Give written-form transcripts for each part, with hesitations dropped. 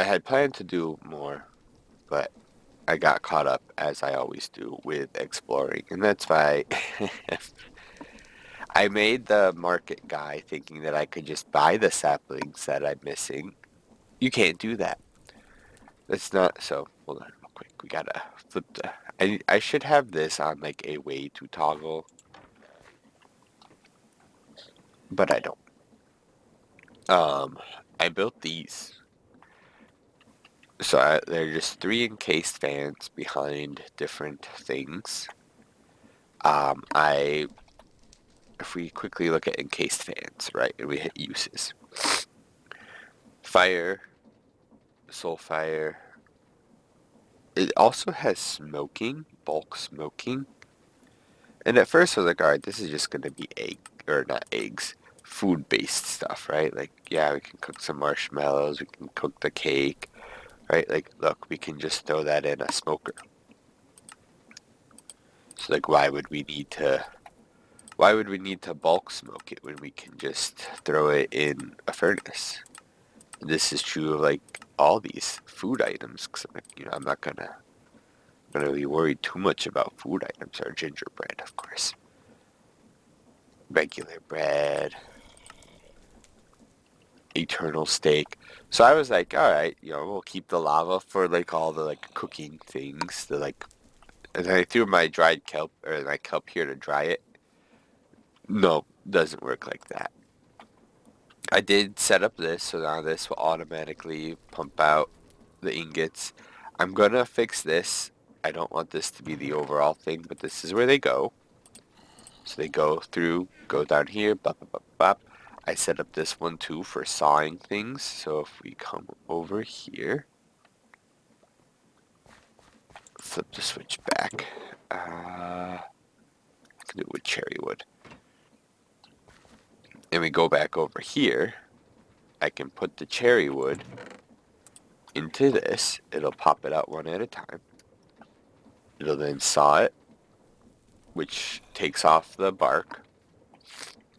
had planned to do more, but I got caught up, as I always do, with exploring. And that's why I made the market guy thinking that I could just buy the saplings that I'm missing. You can't do that. That's not so. Hold on, real quick. We gotta flip the. I should have this on like a way to toggle, but I don't. Um, I built these. So they're just three encased fans behind different things. I if we quickly look at encased fans, right, and we hit uses, fire, soul fire. It also has smoking, bulk smoking. And at first I was like, all right, this is just gonna be egg or not eggs, food-based stuff, right? Like, yeah, we can cook some marshmallows, we can cook the cake, right? Like, look, we can just throw that in a smoker. So like, why would we need to bulk smoke it when we can just throw it in a furnace? And this is true of like all these food items, because I'm not gonna be worried too much about food items or gingerbread, of course. Regular bread, eternal steak. So I was like, all right, we'll keep the lava for like all the like cooking things. The like, and then I threw my dried kelp or my kelp here to dry it. No, doesn't work like that. I did set up this, so now this will automatically pump out the ingots. I'm gonna fix this. I don't want this to be the overall thing, but this is where they go. So they go through, go down here, bop, bop, bop, bop. I set up this one too for sawing things. So if we come over here, flip the switch back. I can do it with cherry wood. And we go back over here. I can put the cherry wood into this. It'll pop it out one at a time. It'll then saw it, which takes off the bark.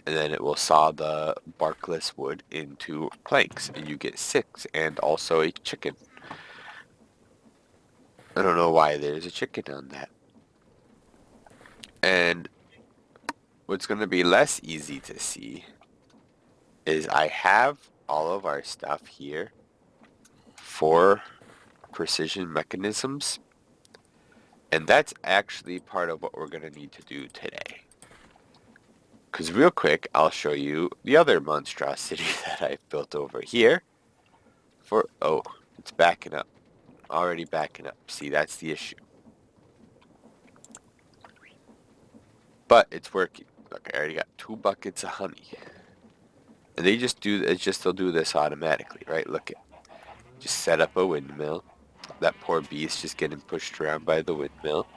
And then it will saw the barkless wood into planks. And you get 6 and also a chicken. I don't know why there's a chicken on that. And what's going to be less easy to see is I have all of our stuff here for precision mechanisms. And that's actually part of what we're going to need to do today. Because real quick, I'll show you the other monstrosity that I've built over here. Oh, it's backing up. Already backing up. See, that's the issue. But it's working. Look, I already got 2 buckets of honey. And they'll do this automatically, right? Look at, just set up a windmill. That poor beast just getting pushed around by the windmill.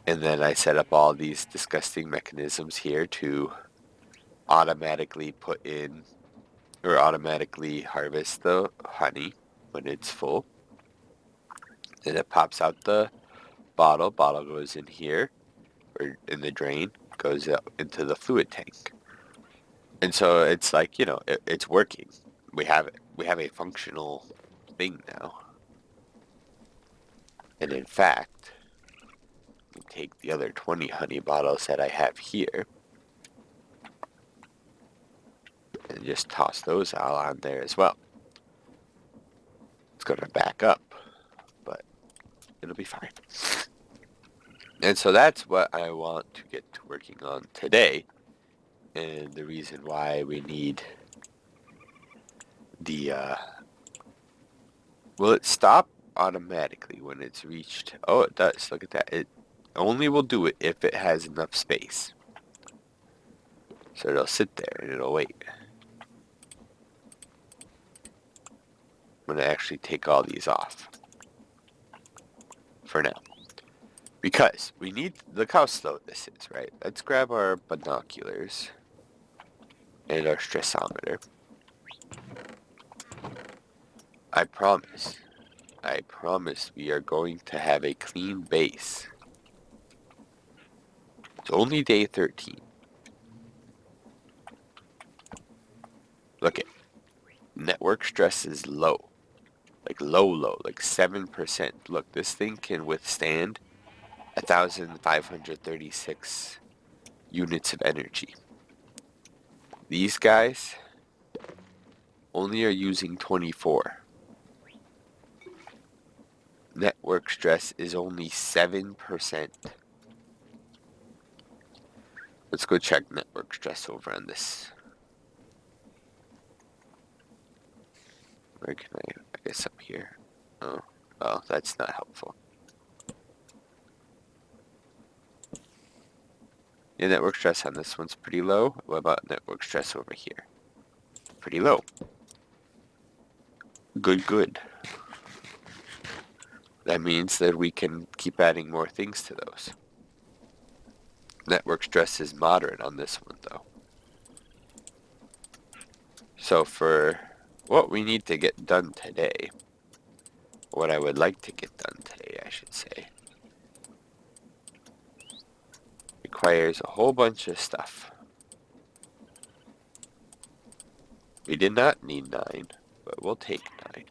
And then I set up all these disgusting mechanisms here to automatically put in or automatically harvest the honey when it's full. And it pops out the bottle. Bottle goes in here or in the drain, goes out into the fluid tank. And so it's like, it's working. We have it. We have a functional thing now. And in fact, we take the other 20 honey bottles that I have here and just toss those all on there as well. It's going to back up, but it'll be fine. And so that's what I want to get to working on today. And the reason why we need the, will it stop automatically when it's reached? Oh, it does. Look at that. It only will do it if it has enough space. So it'll sit there and it'll wait. I'm going to actually take all these off for now. Because we need, look how slow this is, right? Let's grab our binoculars and our stressometer. I promise we are going to have a clean base. It's only day 13. Look at, network stress is low. like low, like 7%. Look, this thing can withstand 1,536 units of energy. These guys only are using 24. Network stress is only 7%. Let's go check network stress over on this. Where can I guess up here. Oh, well, that's not helpful. Yeah, network stress on this one's pretty low. What about network stress over here? Pretty low. Good. That means that we can keep adding more things to those. Network stress is moderate on this one, though. So for what we need to get done today, what I would like to get done today, I should say, requires a whole bunch of stuff. We did not need 9, but we'll take 9.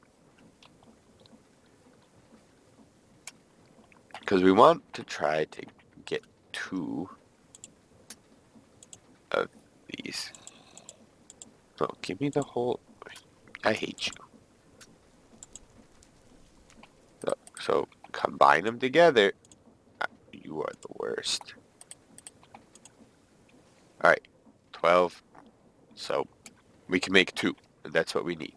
Because we want to try to get 2 of these. No, give me the whole... I hate you. So combine them together. You are the worst. Alright, 12. So we can make 2. And that's what we need.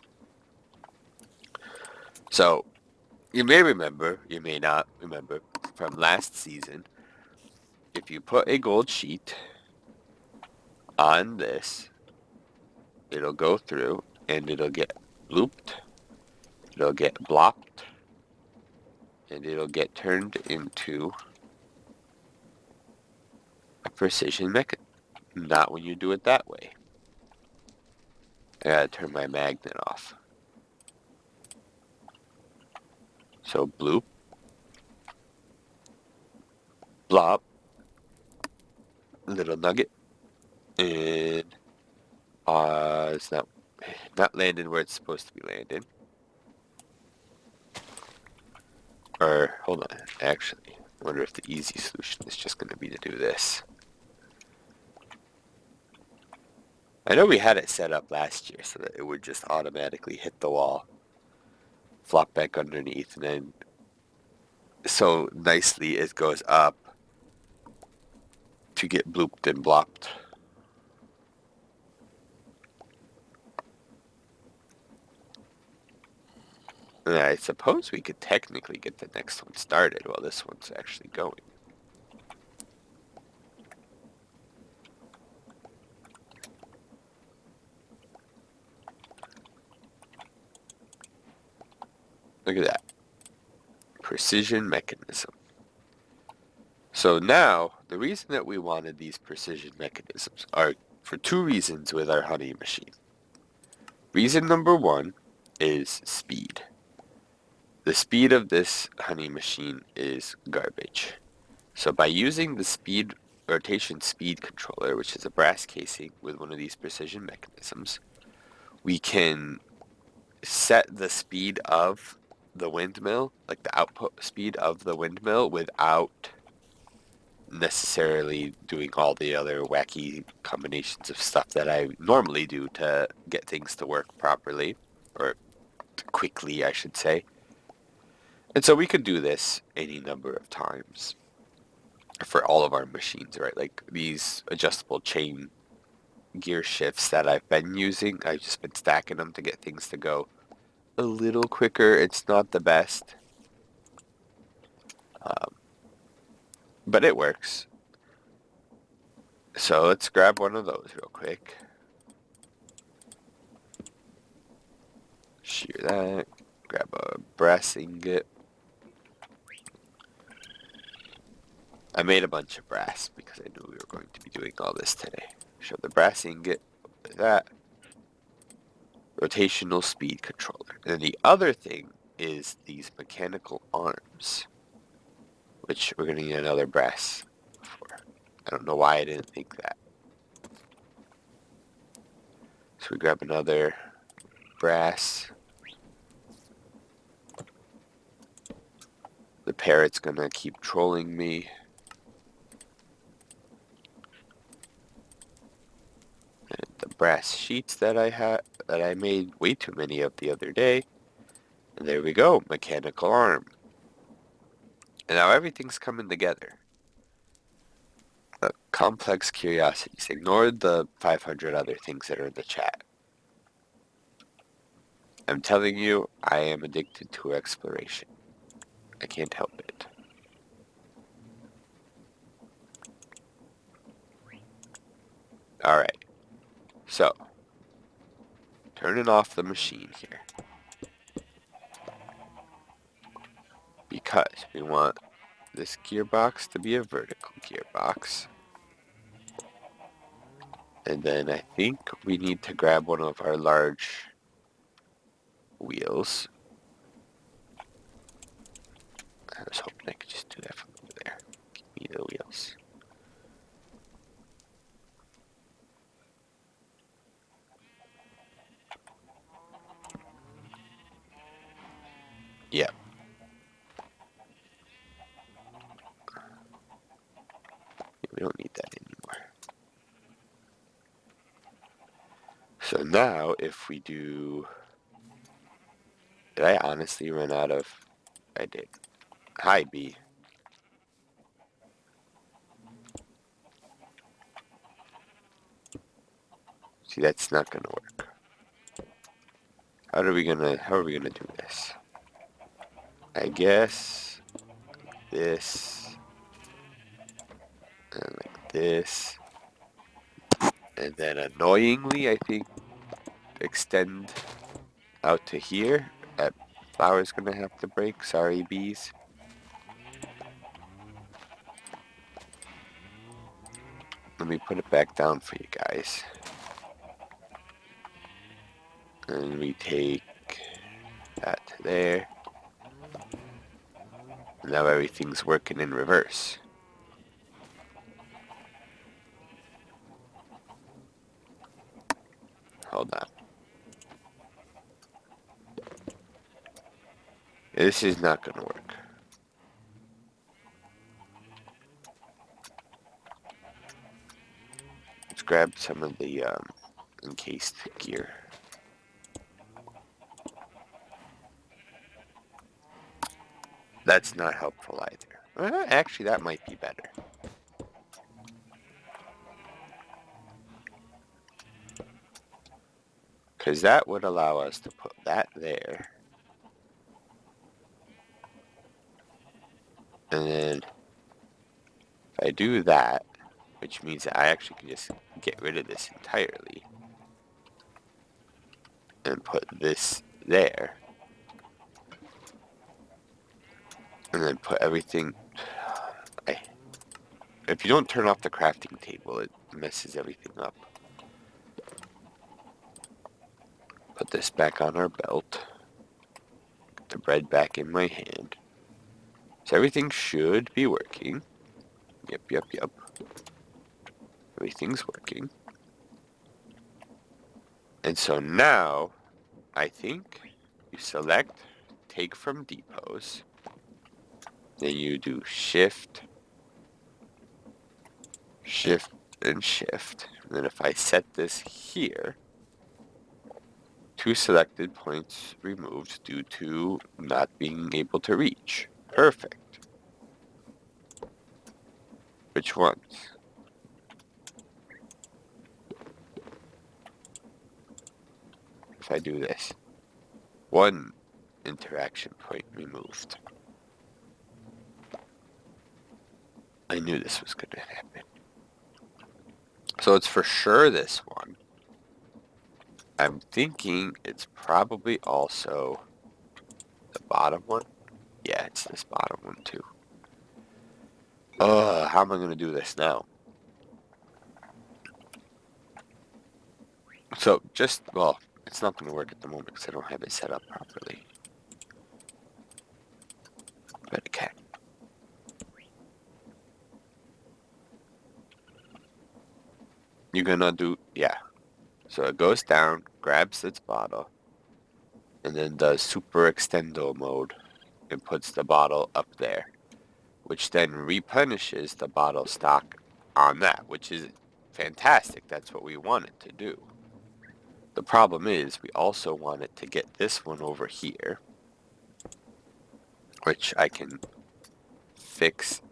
So you may remember, you may not remember, from last season, if you put a gold sheet on this, it'll go through and it'll get looped, it'll get blocked, and it'll get turned into a precision mechanism. Not when you do it that way. I gotta turn my magnet off. So bloop, blop, little nugget, and it's not landing where it's supposed to be landing. Or hold on, actually, I wonder if the easy solution is just going to be to do this. I know we had it set up last year so that it would just automatically hit the wall, flop back underneath, and then so nicely it goes up to get blooped and blopped. And I suppose we could technically get the next one started while this one's actually going. Look at that. Precision mechanism. So now, the reason that we wanted these precision mechanisms are for 2 reasons with our honey machine. Reason number 1 is speed. The speed of this honey machine is garbage. So by using the speed rotation speed controller, which is a brass casing with one of these precision mechanisms, we can set the speed of the windmill, like the output speed of the windmill, without necessarily doing all the other wacky combinations of stuff that I normally do to get things to work properly, or quickly, I should say. And so we could do this any number of times for all of our machines, right? Like these adjustable chain gear shifts that I've been using, I've just been stacking them to get things to go a little quicker. It's not the best, but it works. So let's grab one of those real quick. Shear that. Grab a brass ingot. I made a bunch of brass because I knew we were going to be doing all this today. Show the brass ingot. Like that. Rotational speed controller. And then the other thing is these mechanical arms, which we're going to need another brass for. I don't know why I didn't think that. So we grab another brass. parrot's gonna keep trolling me. And the brass sheets that I made way too many of the other day. And there we go, mechanical arm. And now everything's coming together. Complex curiosities. Ignore the 500 other things that are in the chat. I'm telling you, I am addicted to exploration. I can't help it. Alright, so, turning off the machine here. Because we want this gearbox to be a vertical gearbox. And then I think we need to grab one of our large wheels. I was hoping I could just do that from over there. Give me the wheels. Yep. We don't need that anymore. So now if we do... Did I honestly run out of... I did. Hi, B. See, that's not gonna work. How are we gonna do this? I guess this and like this, and then annoyingly, I think extend out to here. That flower's gonna have to break. Sorry, bees. Let me put it back down for you guys. And we take that to there. And now everything's working in reverse. Hold on. This is not gonna work. Let's grab some of the encased gear. That's not helpful either. Actually, that might be better. Because that would allow us to put that there. And then if I do that, which means that I actually can just get rid of this entirely. And put this there. And then put everything... If you don't turn off the crafting table, it messes everything up. Put this back on our belt. Get the bread back in my hand. So everything should be working. Yep. Everything's working. And so now, I think you select take from depots. Then you do shift, and shift. And then if I set this here, 2 selected points removed due to not being able to reach. Perfect. Which ones? If I do this, 1 interaction point removed. I knew this was going to happen. So it's for sure this one. I'm thinking it's probably also the bottom one. Yeah, it's this bottom one too. How am I going to do this now? So just, well, it's not going to work at the moment because I don't have it set up properly. But it can. You're going to do, yeah. So it goes down, grabs its bottle, and then does super extendo mode. and puts the bottle up there, which then replenishes the bottle stock on that, which is fantastic. That's what we want it to do. The problem is we also want it to get this one over here, which I can fix,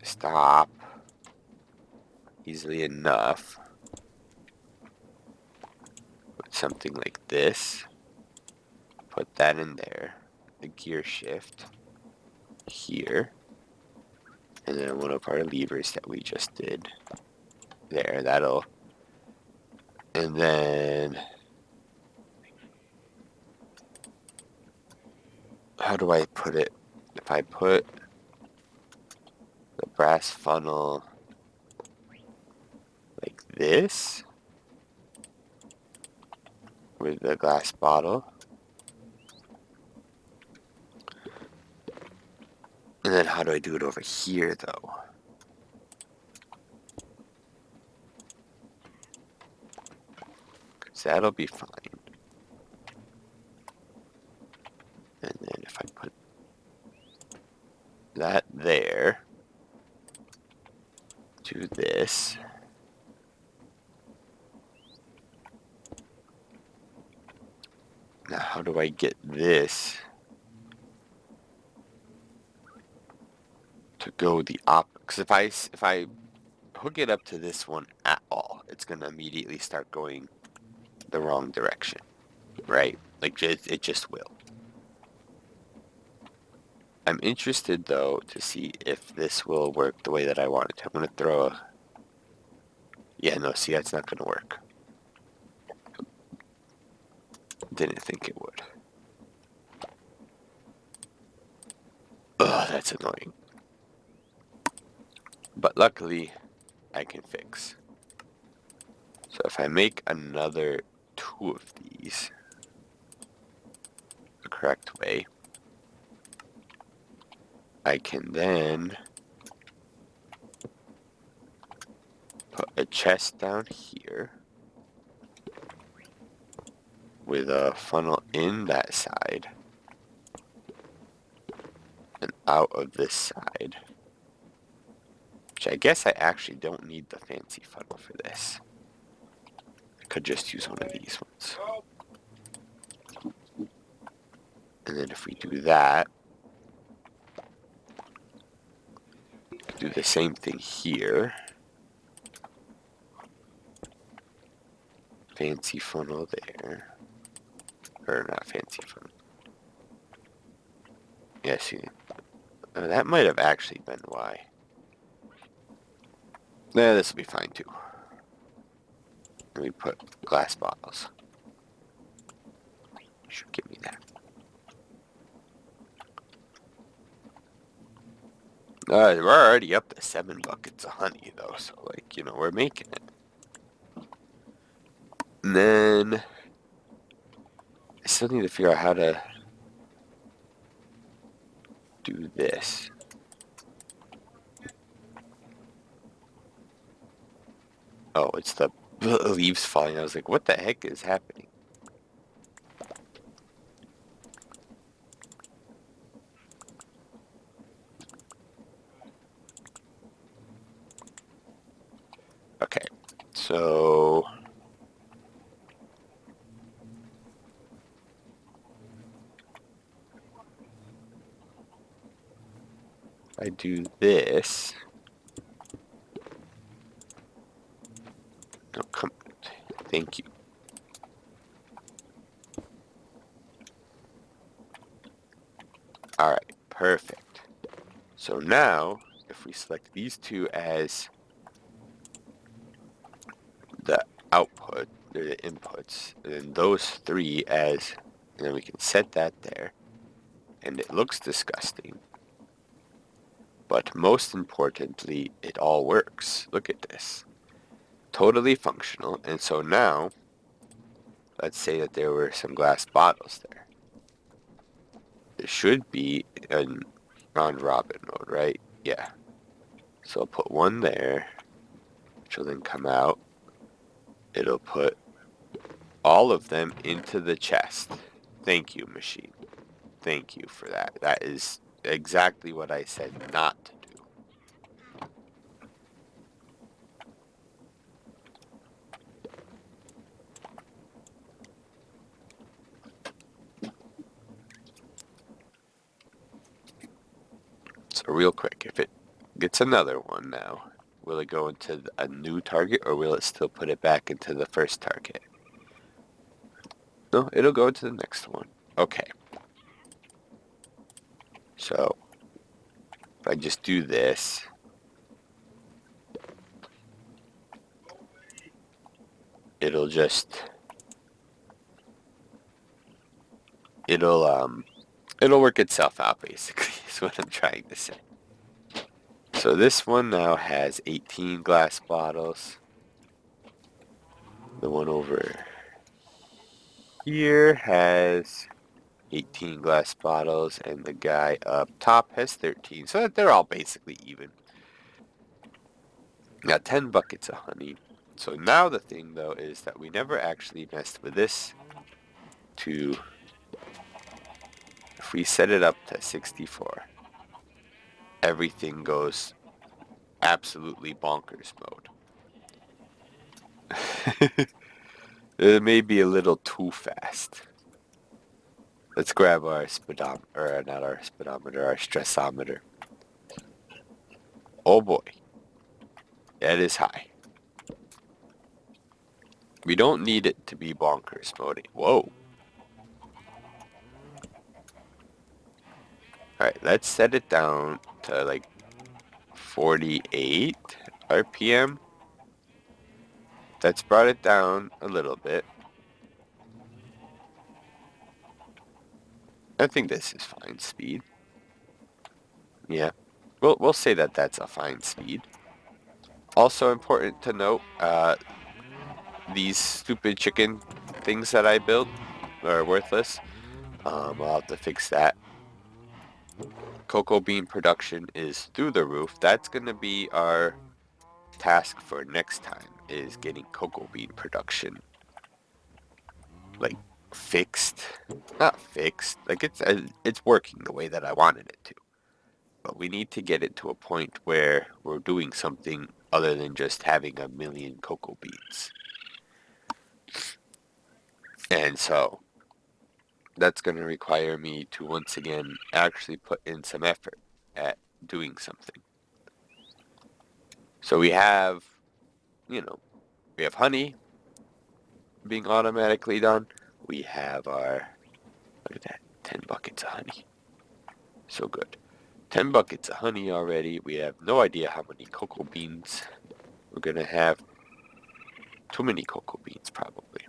stop easily enough with something like this. Put that in there, the gear shift here, and then one of our levers that we just did there, that'll, and then how do I put it? If I put the brass funnel like this with the glass bottle, and then how do I do it over here though? Because that'll be fine. And then if I put that there, do this. Now how do I get this to go the opposite? Because if I hook it up to this one at all, it's gonna immediately start going the wrong direction, right? Like it just will. I'm interested though to see if this will work the way that I want it to. I'm gonna throw a, yeah, no, see, that's not gonna work. Didn't think it would. Ugh, that's annoying. But luckily, I can fix. So if I make another 2 of these the correct way, I can then put a chest down here with a funnel in that side and out of this side. Which I guess I actually don't need the fancy funnel for this. I could just use one of these ones. And then if we do that, do the same thing here. Fancy funnel there. Or not fancy funnel. Yeah, see, that might have actually been why. Yeah, this will be fine too. And we put glass bottles. Should give me that. We're already up to 7 buckets of honey though, so like, you know, we're making it. And then I still need to figure out how to do this. Oh, it's the leaves falling. I was like, what the heck is happening? Okay, so I do this. No, come. Thank you. All right, perfect. So now, if we select these 2 as the output, or the inputs, and then those 3 as, and then we can set that there, and it looks disgusting. But most importantly, it all works. Look at this. Totally functional. And so now, let's say that there were some glass bottles there. There should be in round robin mode, right? Yeah. So I'll put one there, which will then come out. It'll put all of them into the chest. Thank you, machine. Thank you for that. That is exactly what I said not to do. So real quick, if it gets another one now, will it go into a new target or will it still put it back into the first target? No, it'll go into the next one. Okay. So if I just do this, it'll just it'll it'll work itself out basically is what I'm trying to say. So this one now has 18 glass bottles. The one over here has 18 glass bottles, and the guy up top has 13. So they're all basically even. Got 10 buckets of honey. So now the thing though is that we never actually messed with this to, if we set it up to 64, everything goes absolutely bonkers mode. It may be a little too fast. Let's grab our speedometer, or not our speedometer, our stressometer. Oh boy, that is high. We don't need it to be bonkers mode. Whoa. Alright, let's set it down to like 48 RPM. That's brought it down a little bit. I think this is fine speed. Yeah, we'll say that that's a fine speed. Also important to note, these stupid chicken things that I built are worthless. I'll have to fix that. Cocoa bean production is through the roof. That's going to be our task for next time, is getting cocoa bean production like fixed. Not fixed. Like it's working the way that I wanted it to. But we need to get it to a point where we're doing something other than just having a million cocoa beans. And so that's going to require me to once again actually put in some effort at doing something. So we have, we have honey being automatically done. We have our, look at that, 10 buckets of honey. So good. 10 buckets of honey already. We have no idea how many cocoa beans we're going to have. Too many cocoa beans, probably.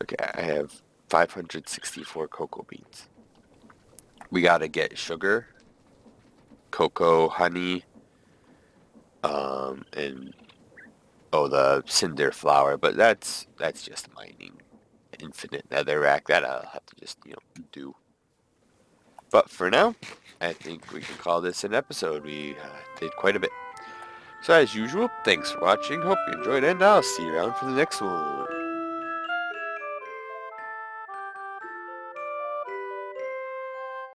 Okay, I have 564 cocoa beans. We got to get sugar, cocoa, honey, and the cinder flour, but that's just mining. Infinite netherrack, that I'll have to just, do. But for now, I think we can call this an episode. We did quite a bit. So as usual, thanks for watching, hope you enjoyed, and I'll see you around for the next one.